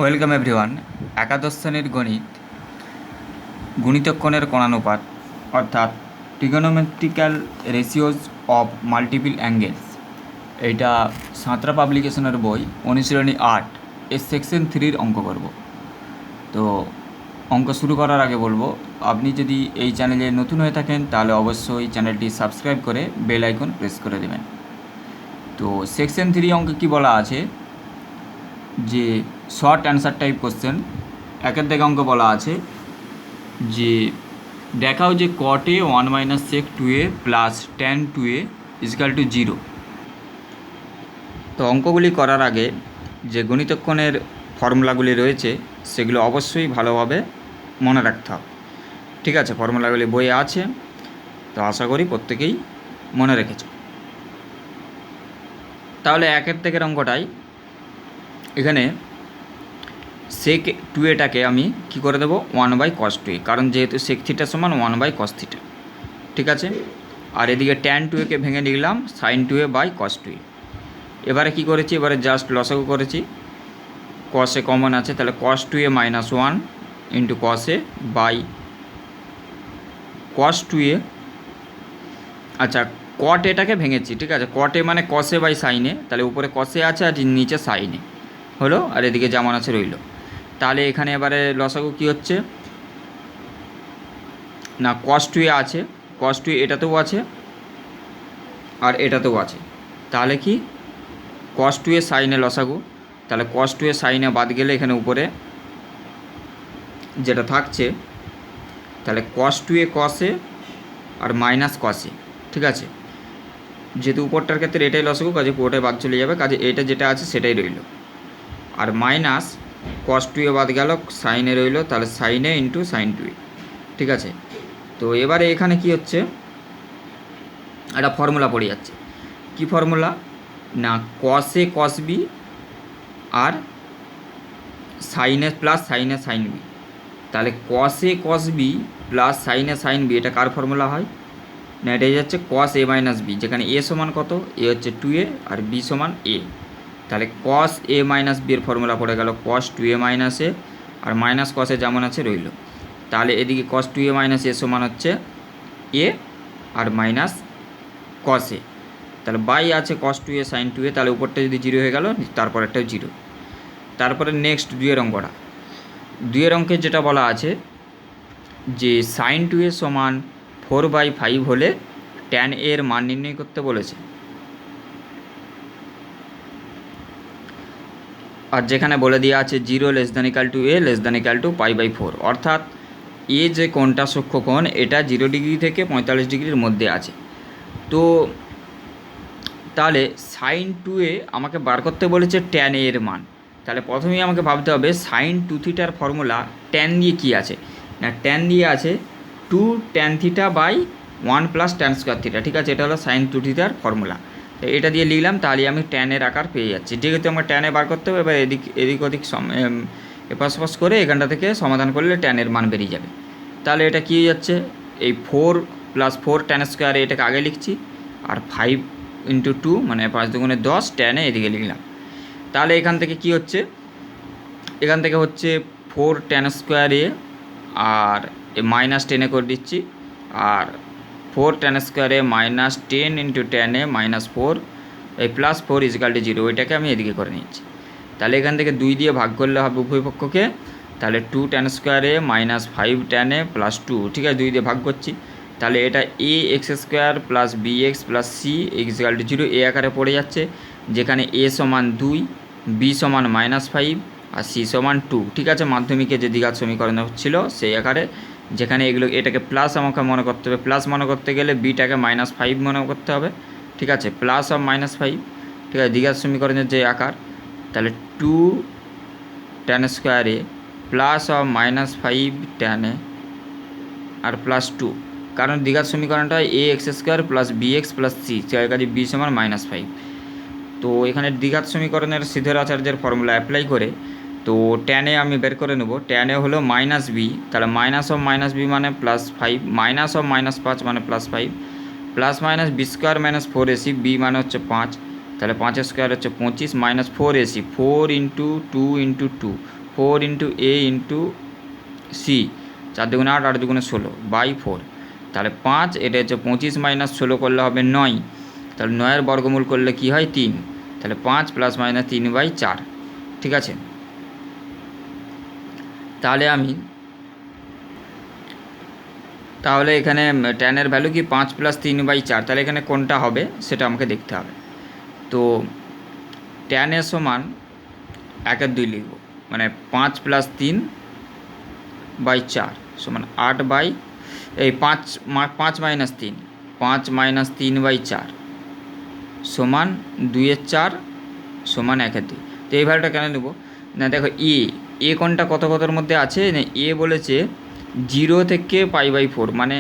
Welcome everyone. একাদশ শ্রেণীর গণিত গুণিতক্ষণের কোণানুপাত অর্থাৎ trigonometrical ratios of multiple angles, এইটা সাঁতরা পাবলিকেশনের বই অনুশীলনী 8 এর সেকশন 3 অঙ্ক করব। তো অঙ্ক শুরু করার আগে বলবো, আপনি যদি এই চ্যানেলে নতুন হয়ে থাকেন তাহলে অবশ্যই চ্যানেলটি সাবস্ক্রাইব করে বেল আইকন প্রেস করে দেবেন। তো সেকশন 3 অঙ্কে কী বলা আছে যে শর্ট অ্যান্সার টাইপ কোশ্চেন। একের দিকে অঙ্ক বলা আছে যে দেখাও যে cot a 1 - sec 2a plus tan 2a equal to 0। তো অঙ্কগুলি করার আগে যে গণিতক্ষণের ফর্মুলাগুলি রয়েছে সেগুলো অবশ্যই ভালোভাবে মনে রাখতে হবে। ঠিক আছে, ফর্মুলাগুলি বইয়ে আছে, তো আশা করি প্রত্যেকেই মনে রেখেছ। তাহলে একের দিকের অঙ্কটাই এখানে sec 2aটাকে আমি কি করে দেবো 1/cos 2a, কারণ যেহেতু sec থিটা সমান 1/cos থিটা। ঠিক আছে, আর এদিকে tan 2a-কে ভেঙে নিলাম sin 2a/cos 2a। এবারে কি করেছি, এবারে জাস্ট লসাগু করেছি, cos a কমন আছে, তাহলে cos 2a - 1 into cos a by cos 2a। আচ্ছা, cot এটাকে ভেঙেছি, ঠিক আছে, cot a মানে cos a by sin a, তাহলে উপরে cos a আছে আর নিচে sin a হলো, আর এদিকে যেমন আছে রইল। তাহলে এখানে এবারে লসাগু কী হচ্ছে না, cos 2a আছে, cos 2a এটাতেও আছে আর এটাতেও আছে, তাহলে কি cos 2a sin a লসাগু, তাহলে cos 2a sin a বাদ গেলে এখানে উপরে যেটা থাকছে, তাহলে cos 2a cos a আর মাইনাস cos a। ঠিক আছে, যেহেতু উপরটার ক্ষেত্রে এটাই লসাগু, কাজে পুরোটাই বাদ চলে যাবে, কাজে এটা যেটা আছে সেটাই রইল, আর মাইনাস cos 2a বাদ গেল, sin a রইল, তাহলে sin a into sin 2a। ঠিক আছে, তো এবারে এখানে কি হচ্ছে, একটা ফর্মুলা পড়ে যাচ্ছে। কি ফর্মুলা না, cos a cos b আর sin a plus sin a sin b, তাহলে cos a cos b plus sin a sin b এটা কার ফর্মুলা হয় না, এটাই যাচ্ছে cos a মাইনাস b, যেখানে a সমান কত, a হচ্ছে 2a আর b সমান a, তাহলে cos a মাইনাস b এর ফর্মুলা পড়ে গেল cos 2a মাইনাস a আর মাইনাস cos a যেমন আছে রইল। তাহলে এদিকে cos 2a মাইনাস a সমান হচ্ছে a আর মাইনাস cos a, তাহলে বাই আছে cos 2a sin 2a, তাহলে উপরটা যদি 0 হয়ে গেল তারপর একটাও 0। তারপরে নেক্সট দুইয়ের অঙ্কটা, দুইয়ের অঙ্কে যেটা বলা আছে যে sin 2a সমান 4/5 হলে tan a এর মান নির্ণয় করতে বলেছে। আর যেখানে বলে দেওয়া আছে 0 <= a <= π/4, অর্থাৎ এ যে কোণটা সূক্ষ্মকোণ এটা 0 ডিগ্রি থেকে 45 ডিগ্রির মধ্যে আছে। তো তাহলে sin 2a আমাকে বার করতে বলেছে tan a এর মান, তাহলে প্রথমেই আমাকে ভাবতে হবে sin 2 থিটার ফর্মুলা tan দিয়ে কী আছে না, tan দিয়ে আছে 2 tan theta by 1 plus tan square theta. ঠিক আছে, এটা হলো sin 2 থিটার ফর্মুলা, তো এটা দিয়ে লিখলাম, তাহলে আমি tan এর আকার পেয়ে যাচ্ছি। যেহেতু আমার tan এ বার করতে হবে, এবার এদিক ওদিক এপাশ ওপাশ করে এখানটা থেকে সমাধান করলে tan এর মান বেরিয়ে যাবে। তাহলে এটা কী যাচ্ছে, এই 4 + 4 tan স্কোয়ার এটাকে আগে লিখছি, আর 5 × 2 মানে 5 × 10 tan এ এদিকে লিখলাম। তাহলে এখান থেকে কি হচ্ছে, এখান থেকে হচ্ছে 4 tan স্কোয়ার এ আর মাইনাস 10 করে দিচ্ছি, আর 4 tan স্কোয়ার এ মাইনাস 10 × tan এ মাইনাস 4 এই প্লাস 4 = 0, ওইটাকে আমি এদিকে করে নিচ্ছি। তাহলে এখান থেকে 2 দিয়ে ভাগ করলে হবে উভয় পক্ষকে, তাহলে 2 tan স্কোয়ার এ মাইনাস 5 tan এ প্লাস 2। ঠিক আছে, 2 দিয়ে ভাগ করছি, তাহলে এটা ax² plus bx plus c = 0 এ আকারে পড়ে যাচ্ছে, যেখানে a সমান 2, b সমান -5 আর c সমান 2। ঠিক আছে, মাধ্যমিকে যে দ্বিঘাত সমীকরণ হচ্ছিল সেই আকারে, যেখানে এগুলো এটাকে প্লাস আমাকে মনে করতে হবে, প্লাস মনে করতে গেলে বিটাকে -5 মনে করতে হবে। ঠিক আছে, প্লাস অফ -5, ঠিক আছে, দ্বিঘাত সমীকরণের যে আকার, তাহলে 2 tan square A plus of -5 tan A আর প্লাস 2, কারণ দ্বিঘাত সমীকরণটা ax² plus bx plus c, কাজে b সমান -5। তো এখানে দ্বিঘাত সমীকরণের সিদ্ধের আচার্যের ফর্মুলা অ্যাপ্লাই করে তো tan a আমি বের করে নেব, tan a হলো -b, তাহলে মাইনাস অফ -b মানে +5, মাইনাস অফ -5 মানে +5, plus minus b² - 4ac, b মানে হচ্ছে 5, তাহলে 5 স্কোয়ার হচ্ছে 25 -4ac, 4 × 2 × 2 4 ইন্টু এ ইন্টু সি, 4 দুগুণে 8, 8 দুগুণে 16 বাই 4। তাহলে 5, এটা হচ্ছে 25 মাইনাস 16 করলে হবে 9, তাহলে 9-এর বর্গমূল করলে কি হয় 3, তাহলে 5 প্লাস মাইনাস 3/4। ঠিক আছে, তাহলে এখানে ট্যানের ভ্যালু কি 5 প্লাস 3/4, তাহলে এখানে কোনটা হবে সেটা আমাকে দেখতে হবে। তো ট্যানের সমান 1/2 লিখব, মানে 5 প্লাস 3/4 সমান 5 মাইনাস 3, 5 মাইনাস 3/4 সমান 2/4 সমান 1/2। তো এই ভ্যালুটা কেন নেব না, দেখো এ কোনটা কতর মধ্যে আছে না, এ বলেছে 0 থেকে π/4, মানে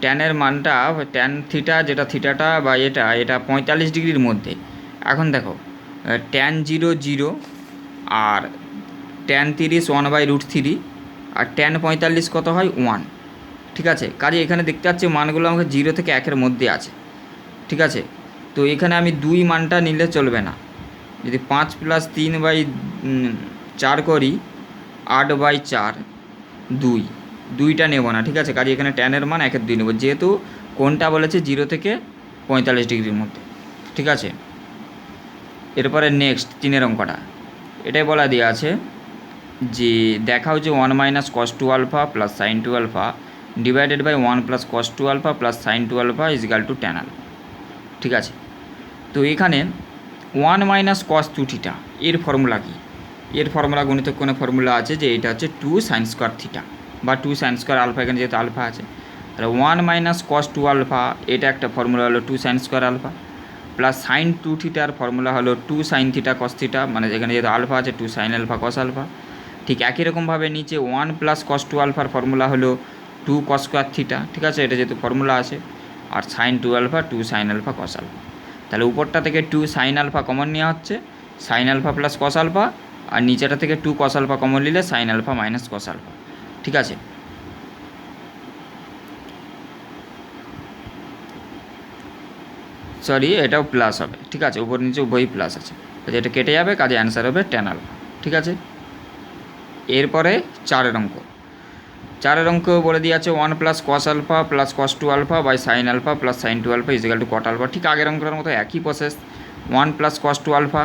ট্যানের মানটা ট্যান থিটা, যেটা থিটাটা বা এটা 45 ডিগ্রির মধ্যে। এখন দেখো ট্যান 0 0 আর ট্যান 30 1/√3 আর ট্যান 45 কত হয় 1। ঠিক আছে, কাজে এখানে দেখতে পাচ্ছি মানগুলো আমাকে 0 থেকে 1-এর মধ্যে আছে। ঠিক আছে, তো এখানে আমি 2 মানটা নিলে চলবে না। যদি 5 প্লাস 3/4 করি 8/4 2টা নেব না। ঠিক আছে, কাজে এখানে ট্যানের মান 1/2 নেব, যেহেতু কোনটা বলেছে 0 থেকে 45 ডিগ্রির মধ্যে। ঠিক আছে, এরপরে নেক্সট 3-এর অঙ্কটা, এটাই বলা দেওয়া আছে যে দেখাও যে 1 minus cos 2 alpha plus sine 2 alpha divided by 1 plus cos 2 alpha plus sine 2 alpha is equal to tan alpha. ঠিক আছে, তো এখানে 1 মাইনাস কস 2 থিটা এর ফর্মুলা কি, এর ফর্মুলা গণিত কোণে ফর্মুলা আছে যে এটা হচ্ছে 2 সাইন স্কোয়ার থিটা বা 2 সাইন স্কোয়ার আলফা, এখানে যেহেতু আলফা আছে তাহলে 1 মাইনাস কস 2 আলফা, এটা একটা ফর্মুলা হলো 2 sine square alpha, plus sine 2 থিটার ফর্মুলা হলো 2 সাইন থিটা কস থিটা, মানে এখানে যেহেতু আলফা আছে 2 সাইন আলফা কস আলফা। ঠিক একই রকমভাবে নিচে 1 প্লাস কস 2 আলফার ফর্মুলা হলো 2 কস স্কোয়ার থিটা। ঠিক আছে, এটা যেহেতু ফর্মুলা আছে, আর sine 2 alpha 2 sine alpha cos alpha. তাহলে উপরটা থেকে 2 সাইন আলফা কমন নেওয়া হচ্ছে, sine alpha plus cos alpha, আর নিচেটা থেকে 2 কস আলফা কমন নিলে sine alpha minus cos alpha. ঠিক আছে, সরি এটাও প্লাস হবে। ঠিক আছে, উপর নিচে উভয়ই প্লাস আছে, কাজে এটা কেটে যাবে, কাজে অ্যান্সার হবে ট্যান আলফা। ঠিক আছে, এরপরে 4-এর অঙ্ক বলে দিয়ে আছে 1 plus cos alpha plus cos 2 alpha by sine alpha plus sine 2 alpha is equal to cot alpha. ঠিক আগের অঙ্কটার মতো একই প্রসেস, 1 প্লাস কস 2 আলফা।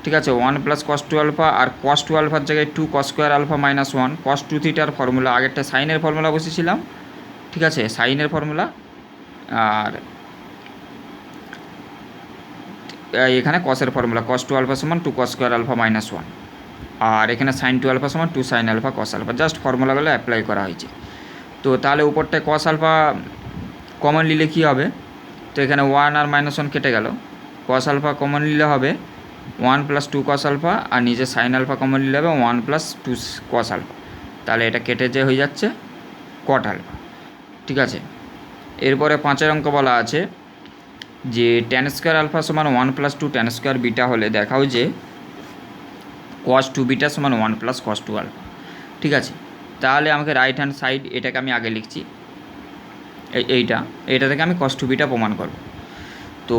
ঠিক আছে, 1 প্লাস কস 2 আলফা, আর কস 2 আলফার জায়গায় 2 কস স্কোয়ার আলফা মাইনাস 1 কস 2 থিটার ফর্মুলা, আগেরটা সাইনের ফর্মুলা বসেছিলাম। ঠিক আছে, সাইনের ফর্মুলা, আর এখানে কসের ফর্মুলা কস 2 আলফা সমান 2 কস স্কোয়ার আলফা মাইনাস 1, আর এখানে সাইন 2 আলফা সমান 2 sine alpha cos alpha, just ফর্মুলাগুলো অ্যাপ্লাই করা হয়েছে। তো তাহলে উপরটায় কস আলফা কমন নিলে কী হবে, তো এখানে 1 আর -1 কেটে গেল, কস আলফা কমন নিলে হবে 1 প্লাস 2 কস আলফা, আর নিচে সাইন আলফা কমন নিলে হবে 1 প্লাস 2 কস আলফা, তাহলে এটা কেটে যে হয়ে যাচ্ছে কট আলফা। ঠিক আছে, এরপরে 5-এর অঙ্ক বলা আছে যে ট্যান স্কোয়ার আলফা সমান 1 প্লাস 2 ট্যান স্কোয়ার বিটা হলে দেখাও যে কস 2 বিটা সমান 1 প্লাস কস 2 আলফা। ঠিক আছে, তাহলে আমাকে রাইট হ্যান্ড সাইড এটাকে আমি আগে লিখছি, এইটা থেকে আমি কস 2 বিটা প্রমাণ করব। তো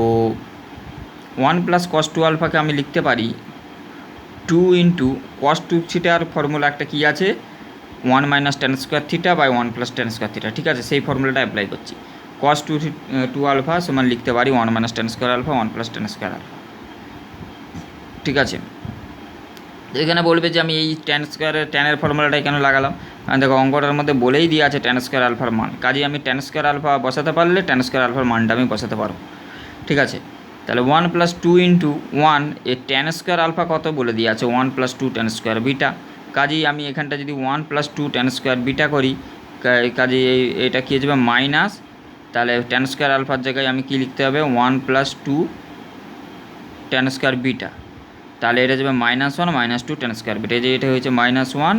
1 প্লাস কস 2 আলফাকে আমি লিখতে পারি 2 ইন্টু কস 2 থিটার ফর্মুলা একটা কী আছে 1 minus tan square theta by 1 plus tan square theta. ঠিক আছে, সেই ফর্মুলাটা অ্যাপ্লাই করছি, কস 2 আলফা সমান লিখতে পারি 1 minus tan square alpha 1 plus tan square alpha. ঠিক আছে, এখানে বলবে যে আমি এই ট্যানের ফর্মুলাটাই কেন লাগালাম, দেখো অঙ্কটার মধ্যে বলেই দিয়ে আছে ট্যান স্কোয়ার আলফার মান, কাজেই আমি ট্যান স্কোয়ার আলফা বসাতে পারলে ট্যান স্কোয়ার আলফার মানটা আমি বসাতে পারবো। ঠিক আছে, তাহলে 1 প্লাস 2 ইন্টু 1 এর ট্যান স্কোয়ার আলফা কত বলে দিয়ে আছে 1 প্লাস 2 ট্যান স্কোয়ার বিটা, কাজেই আমি এখানটা যদি 1 প্লাস 2 ট্যান স্কোয়ার বিটা করি, কাজেই এটা কী হয়ে যাবে মাইনাস, তাহলে ট্যান স্কোয়ার আলফার জায়গায় আমি কী লিখতে হবে 1 প্লাস 2 ট্যান স্কোয়ার বিটা, তাহলে এটা যাবে -1 -2 ট্যান স্কোয়ার বিটা, এই যে এটা হয়েছে -1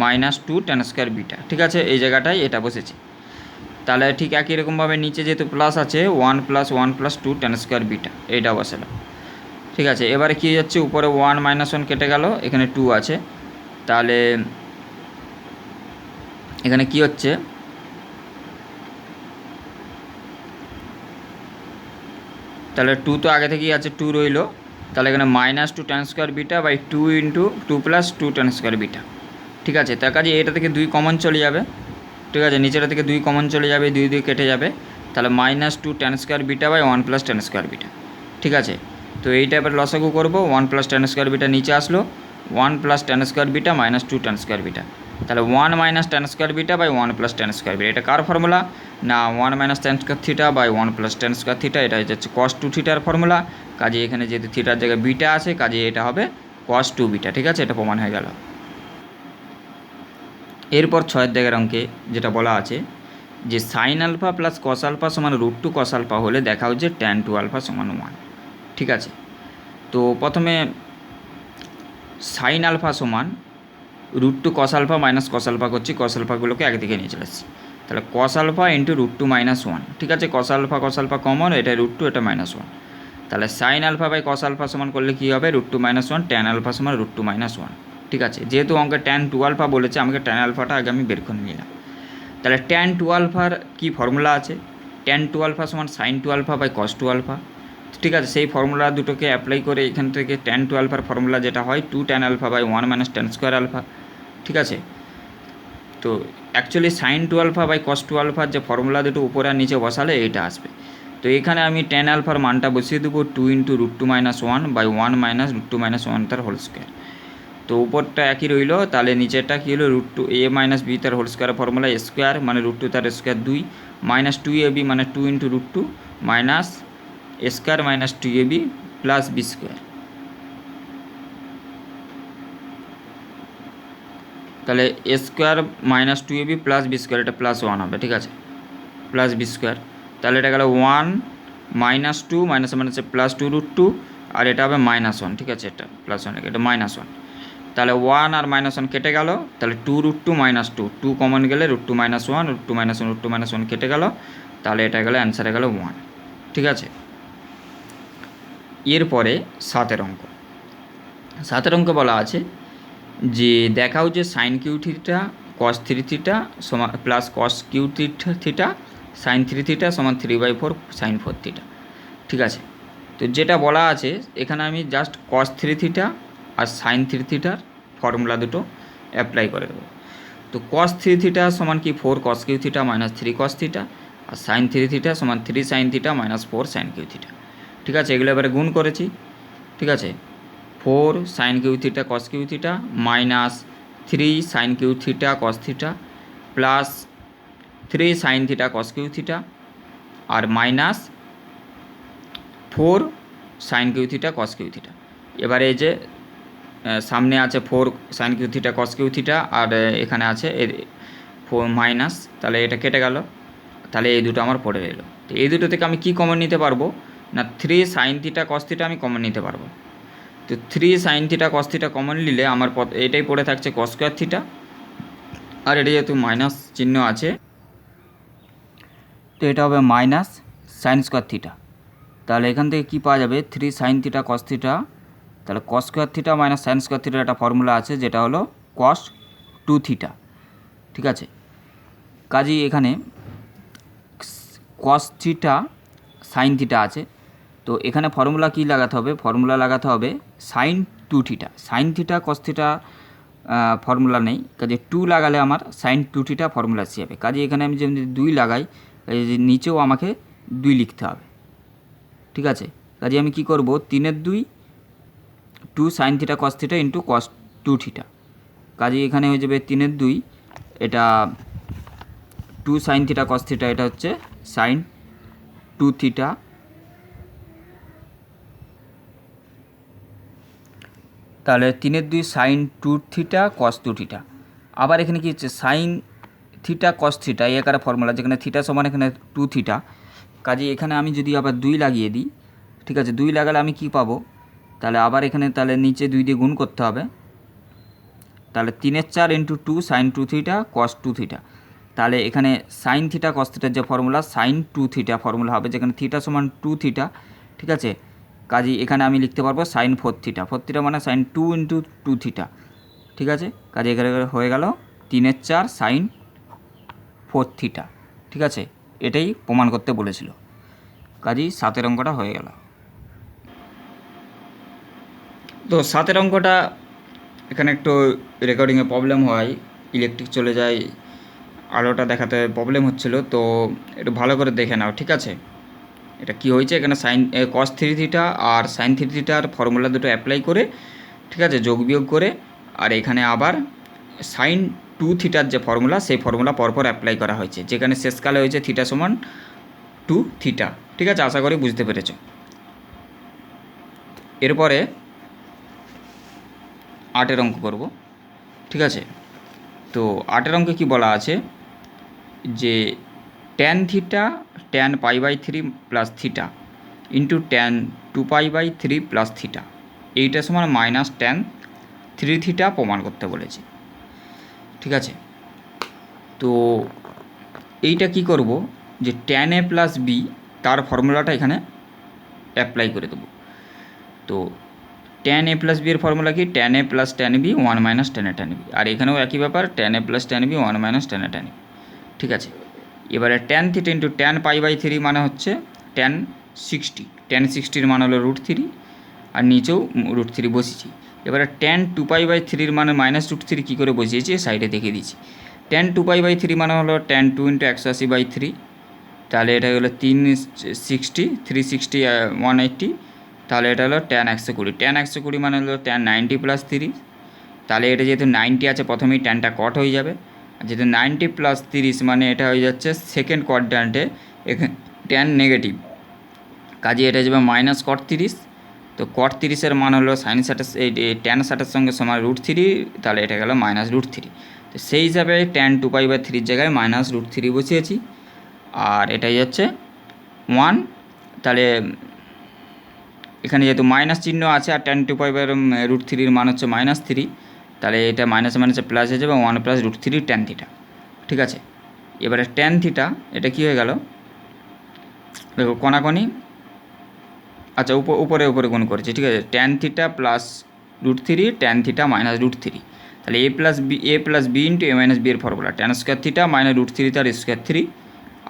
-2 ট্যান স্কোয়ার বিটা। ঠিক আছে, এই জায়গাটায় এটা বসেছে, তাহলে ঠিক একই রকমভাবে নিচে যেহেতু প্লাস আছে 1 plus 1 plus 2 tan square beta, এইটা বসালাম। ঠিক আছে, এবারে কী যাচ্ছে উপরে 1 -1 কেটে গেল, এখানে 2 আছে, তাহলে এখানে কি হচ্ছে তাহলে 2 তো আগে থেকেই আছে 2 রইল, তাহলে এখানে minus two tan square beta by two into two plus two tan square beta. ঠিক আছে, তার কাজে এটা থেকে 2 কমন চলে যাবে। ঠিক আছে, নিচেটা থেকে 2 কমন চলে যাবে, 2 কেটে যাবে, তাহলে minus two tan square beta by 1 plus tan square beta. ঠিক আছে, তো এই টাইপের লসাগু করবো। 1 প্লাস ট্যান স্কোয়ার বিটা নিচে আসলো, 1 plus tan square beta minus two tan square beta, তাহলে 1 minus tan square beta by 1 plus tan square beta. এটা কার ফর্মুলা? না 1 minus tan square theta by 1 plus tan square theta, এটা হচ্ছে কস two থিটার formula. কাজে এখানে যেহেতু থিটার জায়গায় বিটা আছে, কাজে এটা হবে কস টু বিটা। ঠিক আছে, এটা প্রমাণ হয়ে গেল। এরপর 6 দাগের অঙ্কে যেটা বলা আছে যে sine alpha plus cos alpha সমান রুট টু কস আলফা হলে দেখা হচ্ছে ট্যান টু আলফা সমান 1। ঠিক আছে, তো প্রথমে সাইন আলফা সমান root two cos alpha minus cos alpha করছি, কস আলফাগুলোকে একদিকে নিয়ে চলে আসছি, তাহলে cos alpha into root two minus 1। ঠিক আছে, কস আলফা কমন, এটা রুট টু, এটা মাইনাস 1, তাহলে sine alpha by cos alpha সমান করলে কী হবে? Root two minus 1, tan alpha সমান রুট টু মাইনাস 1। ঠিক আছে, যেহেতু অঙ্কে ট্যান টু আলফা বলেছে, আমাকে ট্যান আলফাটা আগে আমি বের করে নিলাম। তাহলে ট্যান টু আলফার কী ফর্মুলা আছে? ট্যান টু আলফা সমান sine two alpha by cos two alpha. ঠিক আছে, সেই ফর্মুলা দুটোকে অ্যাপ্লাই করে এখান থেকে ট্যান টু আলফার ফর্মুলা যেটা হয় 2 tan alpha by 1 minus tan square alpha. ঠিক আছে, তো actually sine two alpha by cos two আলফার যে ফর্মুলা দুটো উপরে আর নিচে বসালে এইটা আসবে। তো এখানে আমি ট্যান আলফার মানটা বসিয়ে দেবো 2 into root two minus 1 by 1 minus root two minus 1 তার হোল স্কোয়ার। তো উপরটা একই রইল, তাহলে নিচেরটা কী হলো? Root two a minus b তার হোল স্কোয়ার ফর্মুলা স্কোয়ার মানে রুট টু তার স্কোয়ার 2 মাইনাস 2ab মানে 2 into root two minus square minus 2ab plus B square. তাহলে এ square minus 2ab plus B square, এটা প্লাস 1 হবে। ঠিক আছে, plus B square, তাহলে এটা গেল 1 মাইনাস 2 মাইনাস মাইনাসে প্লাস 2 রুট 2, আর এটা হবে মাইনাস 1। ঠিক আছে, এটা প্লাস 1, এটা মাইনাস 1, তাহলে 1 আর মাইনাস 1 কেটে গেল, তাহলে 2 রুট 2 মাইনাস 2, 2 কমন গেলে root 2 minus 1, root 2 minus 1, root 2 minus 1 কেটে গেল, তাহলে এটা গেলো অ্যান্সারে গেল 1। ঠিক আছে, এরপরে 7 অঙ্ক। 7 অঙ্কে বলা আছে যে দেখাও যে sine cube theta cos three theta সমান plus cos cube theta sine three theta সমান 3/4 সাইন 4 থিটা। ঠিক আছে, তো যেটা বলা আছে এখানে আমি জাস্ট কস থ্রি থিটা আর সাইন থ্রি থিটার ফর্মুলা দুটো অ্যাপ্লাই করে দেবো। তো কস থ্রি থিটা সমান কি 4 cos cube theta minus 3 cos theta, আর সাইন থ্রি থিটা সমান 3 sine theta minus 4 sine cube theta. ঠিক আছে, এগুলো এবারে গুণ করেছি। ঠিক আছে, 4 sine cube theta cos cube theta minus 3 sine cube theta cos theta plus 3 sine theta cos cube theta আর minus 4 sine cube theta cos cube theta. এবারে এই যে সামনে আছে 4 sine cube theta cos cube theta আর এখানে আছে 4 minus, তাহলে এটা কেটে গেল, তাহলে এই দুটো আমার পড়ে রইল। তো এই দুটো থেকে আমি কি কমন নিতে পারবো? না 3 সাইন থিটা কস থিটা আমি কমন নিতে পারবো। তো 3 sine theta cos theta common নিলে আমার এটাই পড়ে থাকছে কস স্কোয়ার থিটা, আর এটা যেহেতু মাইনাস চিহ্ন আছে তো এটা হবে মাইনাস সাইন স্কোয়ার থিটা। তাহলে এখান থেকে কী পাওয়া যাবে? 3 সাইন থিটা কস থিটা, তাহলে cos square theta minus sine square থিটার একটা ফর্মুলা আছে যেটা হলো কস টু থিটা। ঠিক আছে, কাজেই এখানে কস থিটা সাইন থিটা আছে, তো এখানে ফর্মুলা কী লাগাতে হবে? ফর্মুলা লাগাতে হবে sine two theta. Sine theta cos theta formula নেই, কাজে 2 লাগালে আমার সাইন টু থিটা ফর্মুলা এসে যাবে। কাজে এখানে আমি যদি 2 লাগাই, নিচেও আমাকে 2 লিখতে হবে। ঠিক আছে, কাজে আমি কি করব? 3 2 2 sine theta cos theta into cos two theta. কাজে এখানে হয়ে যাবে 3 2, এটা 2 সাইন থিটা কস থিটা, এটা হচ্ছে সাইন টু থিটা তাহলে 3 2 sine two theta cos two theta. আবার এখানে কি হচ্ছে? সাইন থিটা কস থিটা এই আকারে ফর্মুলা, যেখানে থিটা সমান এখানে 2 থিটা। কাজে এখানে আমি যদি আবার 2 লাগিয়ে দিই, ঠিক আছে, 2 লাগালে আমি কি পাবো? তাহলে আবার এখানে তাহলে নিচে 2 দিয়ে গুণ করতে হবে, তাহলে 3 4 into 2 sine two theta cos two theta. তাহলে এখানে সাইন থিটা কস থিটার যে formula sine two theta formula হবে, যেখানে থিটা সমান 2 থিটা। ঠিক আছে, কাজে এখানে আমি লিখতে পারবো সাইন 4 থিটা। 4 থিটা মানে সাইন 2 ইন্টু 2 থিটা। ঠিক আছে, কাজে এখানে হয়ে গেল 3 4 সাইন 4 থিটা। ঠিক আছে, এটাই প্রমাণ করতে বলেছিল। কাজেই 7 অঙ্কটা হয়ে গেল। তো 7 অঙ্কটা এখানে একটু রেকর্ডিংয়ে প্রবলেম হয়, ইলেকট্রিক চলে যায়, আলোটা দেখাতে প্রবলেম হচ্ছিল, তো একটু ভালো করে দেখে নাও, ঠিক আছে। এটা কি হয়েছে, এখানে সাইন কস থ্রি থিটা আর সাইন থ্রি থিটার ফর্মুলা দুটো অ্যাপ্লাই করে, ঠিক আছে, যোগ বিয়োগ করে, আর এখানে আবার সাইন টু থিটার যে ফর্মুলা, সেই ফর্মুলা পরপর অ্যাপ্লাই করা হয়েছে, যেখানে শেষকালে হয়েছে থিটা সমান টু থিটা, ঠিক আছে। আশা করি বুঝতে পেরেছ। এরপরে 8 অঙ্ক করব, ঠিক আছে। তো 8 অঙ্কে কি বলা আছে যে tan theta tan pi by three plus theta into tan two pi by three plus theta, এইটা সমান মাইনাস ট্যান থ্রি থিটা প্রমাণ করতে বলেছে, ঠিক আছে। তো এইটা কি করব, যে ট্যান এ প্লাস বি তার ফর্মুলাটা এখানে অ্যাপ্লাই করে দেবো। তো ট্যান এ প্লাস বি এর ফর্মুলা কি, tan a plus tan b one minus tan a tan b, আর এখানেও একই ব্যাপার, tan a plus tan b one minus tan a tan b, ঠিক আছে। এবারে tan theta into tan pi by three মানে হচ্ছে ট্যান সিক্সটি, ট্যান সিক্সটির মান হলো রুট থ্রি, আর নিচেও রুট থ্রি বসিয়েছি। এবারে ট্যান টু পাই বাই থ্রির মানে মাইনাস রুট থ্রি কী করে বসিয়েছি সাইডে দেখে দিয়েছি। Tan two pi by three মানে হলো ট্যান টু ইন্টু 180/3, তাহলে এটা হলো 360, 360 180, তাহলে এটা হলো ট্যান 120, ট্যান 120 মানে হলো ট্যান 90 প্লাস 30, তাহলে এটা যেহেতু 90 আছে প্রথমেই ট্যানটা কট হয়ে যাবে, আর যেহেতু 90 প্লাস 30 মানে এটা হয়ে যাচ্ছে সেকেন্ড কোয়াড্র্যান্টে, এখানে ট্যান নেগেটিভ, কাজে এটা যাবে মাইনাস কট 30, তো কট 30-এর মান হলো সাইন স্যাটের এই ট্যান স্যাটের সঙ্গে সমান রুট থ্রি, তাহলে এটা গেল মাইনাস রুট থ্রি। তো সেই হিসাবে ট্যান টু পাই বাই থ্রির জায়গায় মাইনাস রুট থ্রি বসিয়েছি, আর এটাই হচ্ছে 1, তাহলে এখানে যেহেতু মাইনাস চিহ্ন আছে আর tan two pi by root থ্রির মান হচ্ছে মাইনাস থ্রি, তাহলে এটা মাইনাসে মাইনাসে প্লাস হয়ে যাবে 1 plus root three tan theta, ঠিক আছে। এবারে ট্যান থিটা এটা কী হয়ে গেল, দেখো কোনাকোনি, আচ্ছা উপরে উপরে গুণ করেছি, ঠিক আছে। Tan theta plus root three tan theta minus root three, তাহলে A plus B into A minus B এর formula tan square theta minus root three তার স্কোয়ার থ্রি,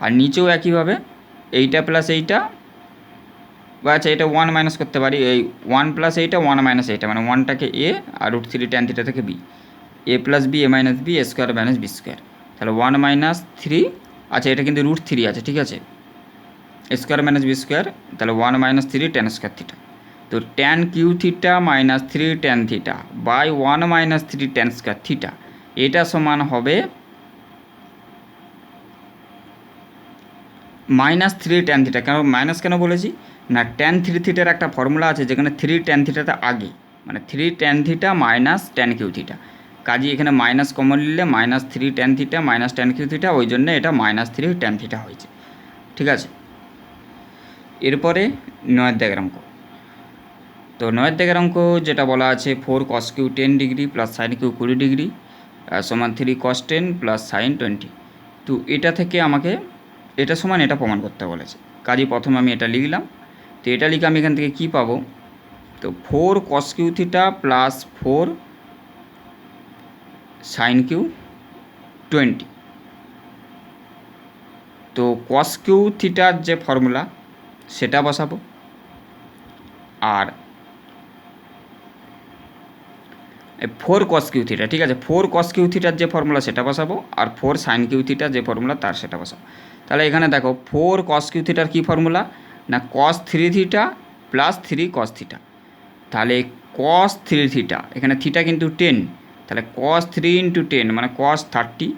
আর নিচেও একইভাবে এইটা প্লাস এইটা, বা আচ্ছা এটা 1 মাইনাস করতে পারি, এই 1 প্লাস এইটা 1 মাইনাস এইটা, মানে 1টাকে এ আর রুট থ্রি ট্যান থিটা থেকে B, A plus B A minus B A square minus B square, তাহলে 1 মাইনাস থ্রি, আচ্ছা এটা কিন্তু রুট থ্রি আছে, ঠিক আছে, স্কোয়ার মাইনাস বি স্কোয়ার, তাহলে 1 minus three tan square theta. তো tan cube theta minus three tan theta by 1 minus three tan square theta, এটা সমান হবে মাইনাস থ্রি ট্যান থিটা। কেন মাইনাস কেন বলেছি না, ট্যান থ্রি থিটার একটা ফর্মুলা আছে যেখানে থ্রি ট্যান থিটাটা আগে, মানে three tan theta minus tan cube theta, কাজে এখানে মাইনাস কমন নিলে minus three tan theta minus tan cube theta, ওই জন্য এটা মাইনাস থ্রি ট্যান থিটা হয়েছে, ঠিক আছে। এরপরে 9 দাগের অঙ্ক। তো 9 দাগের অঙ্ক যেটা বলা আছে 4 cos cube 10 degree plus sine cube 20 degree সমান 3 cos 10 প্লাস সাইন 20, তো এটা থেকে আমাকে এটা সমান এটা প্রমাণ করতে বলেছে, কাজে প্রথমে আমি এটা লিখলাম। তো এটা লিখে আমি এখান থেকে কী পাবো, তো 4 cos cube theta plus 4 sine cube 20, তো cos কিউ থিটার যে ফর্মুলা সেটা বসাবো, আর 4 cos কিউ থিটা, ঠিক আছে, 4 cos কিউ থিটার যে ফর্মুলা সেটা বসাবো, আর 4 সাইন কিউ থিটার যে ফর্মুলা তার সেটা বসাবো। তাহলে এখানে দেখো 4 cos কিউ থিটার কী ফর্মুলা না, cos 3 theta plus 3 cos theta, তাহলে cos 3 থিটা, এখানে থিটা কিন্তু 10, তাহলে cos 3 ইন্টু 10 মানে cos 30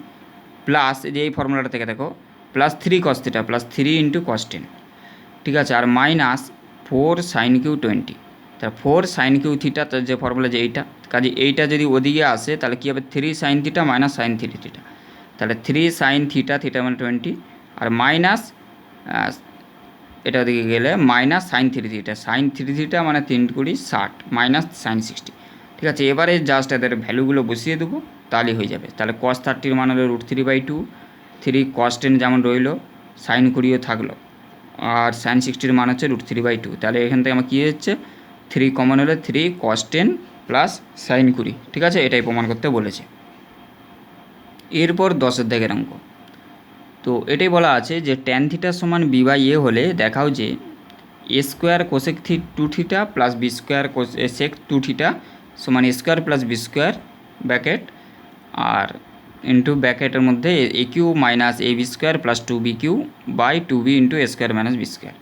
প্লাস এই যে এই ফর্মুলাটা থেকে দেখো plus 3 cos theta plus 3 into cos 10, ঠিক আছে, আর মাইনাস 4 সাইন কিউ 20, তাহলে 4 সাইন কিউ থিটা তার যে ফর্মুলা যে এইটা, কাজে এইটা যদি ওদিকে আসে তাহলে কী হবে 3 sine theta minus sine 3 theta, তাহলে 3 সাইন থিটা, থিটা মানে 20, আর মাইনাস এটা ওদিকে গেলে minus sine 3 theta, sine 3 theta মানে 3 কুড়ি 60 মাইনাস সাইন 60, ঠিক আছে। এবারে জাস্ট এদের ভ্যালুগুলো বসিয়ে দেবো তাহলেই হয়ে যাবে। তাহলে cos 30 মান হলো √3/2, 3 cos 10 যেমন রইলো, সাইন 20ও থাকলো, আর সাইন 60 মান হচ্ছে √3/2, তাহলে এখান থেকে আমার কী হচ্ছে 3 কমন হলে 3 cos 10 প্লাস সাইন 20, ঠিক আছে, এটাই প্রমাণ করতে বলেছে। এরপর 10 দাগের অঙ্ক। তো এটাই বলা আছে যে ট্যান থিটা সমান বি বাই এ হলে দেখাও যে A square cosec two theta plus B square sec two theta সমান A square plus B square bracket আর ইন্টু ব্র্যাকেটের মধ্যে A cube minus A B square plus two B cube by two B into A square minus B square.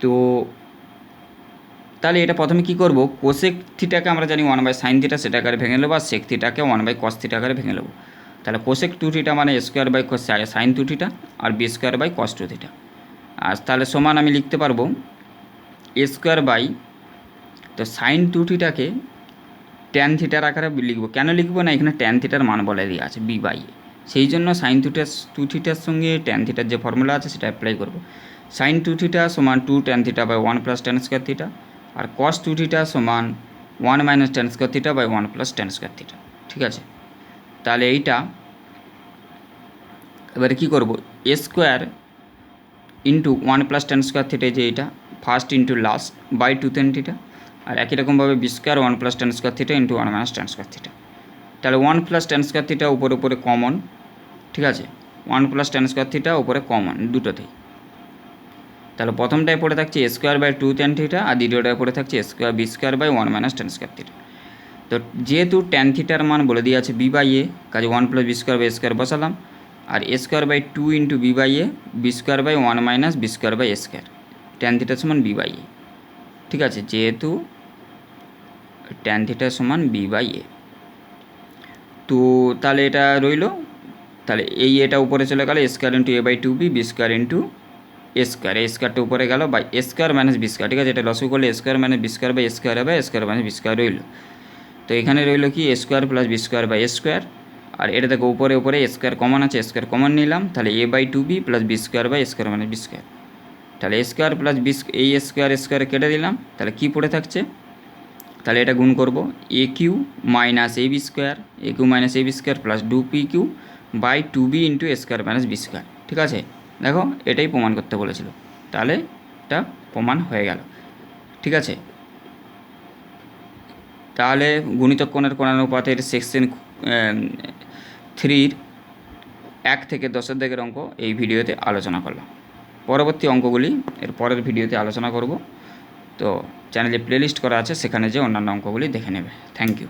তো তাহলে এটা প্রথমে কী করবো, cosec থিটাকে আমরা জানি 1/sin থিটা সেটা আকারে ভেঙে নেবো, আর সেক থিটাকে 1/cos থিটা আকারে ভেঙে নেবো। তাহলে কোসেক টু থিটা মানে A square by sine two theta আর B square by cos two theta. আর তাহলে সমান আমি লিখতে পারবো এ স্কোয়ার বাই, তো সাইন টু থিটাকে ট্যান থিটার আকারে লিখবো। কেন লিখবো না, এখানে ট্যান থিটার মান বলে দেওয়া আছে বি বাই এ, সেই জন্য সাইন টু থিটার সঙ্গে ট্যান থিটার যে ফর্মুলা আছে সেটা অ্যাপ্লাই করবো। সাইন টু থিটা সমান 2 tan theta by 1 plus tan square theta, আর কস টু থিটা সমান 1 minus tan square theta by 1 plus tan square theta. ঠিক আছে, তাহলে এইটা এবারে কী করবো, A square into 1 plus tan square theta, যে এইটা first into last by 2 tan theta, আর একই রকমভাবে B square 1 plus tan square theta into 1 minus tan square theta. তাহলে 1 প্লাস ট্যান স্কোয়ার থিটা উপরে কমন, ঠিক আছে, 1 প্লাস ট্যান স্কোয়ার থিটা উপরে কমন দুটোতেই। তাহলে প্রথমটায় পড়ে থাকছে A square by 2 tan theta, আর দ্বিতীয়টায় পড়ে থাকছে A square B square by 1 minus tan square theta. তো যেহেতু ট্যান থিটার মান বলে দিয়ে আছে বি বাই এ, কাজে 1 plus B square by A square বসালাম, আর A square by 2 into B by A B square by 1 minus B square by A square, tan থিটার সমান বি বাই এ। ঠিক আছে, যেহেতু ট্যান থিটা সমান B by A, তো তাহলে এটা রইল। তাহলে এই এটা উপরে চলে গেল, A square into A by two B B square into A square, A স্কোয়ারটা উপরে গেল by A square minus B square. ঠিক আছে, এটা লসও করলে A square minus B square by A square হবে, A square minus B square রইল। তো এখানে রইল কি A square plus B square by A square, আর এটা দেখো উপরে এ স্কোয়ার কমন আছে, এ স্কোয়ার কমন নিলাম, তাহলে A by two B plus B square by A square minus B square. তাহলে এ স্কোয়ার প্লাস বি এই স্কোয়ার কেটে দিলাম, তাহলে কী পড়ে থাকছে, তাহলে এটা গুণ করব A cube minus A B square, A cube minus A B square plus 2p cube by 2b into A square minus B square. ঠিক আছে, দেখো এটাই প্রমাণ করতে বলেছিল, তাহলে এটা প্রমাণ হয়ে গেল। ঠিক আছে, তাহলে গুণিতক কোণের কোণানুপাতের সেকশন 3 1 থেকে 10 দিকের অঙ্ক এই ভিডিওতে আলোচনা করলাম। পরবর্তী অঙ্কগুলি এর পরের ভিডিওতে আলোচনা করব। তো চ্যানেলে প্লেলিস্ট করা আছে, সেখানে যে অন্যান্য অঙ্কগুলি দেখে নেবে। Thank you.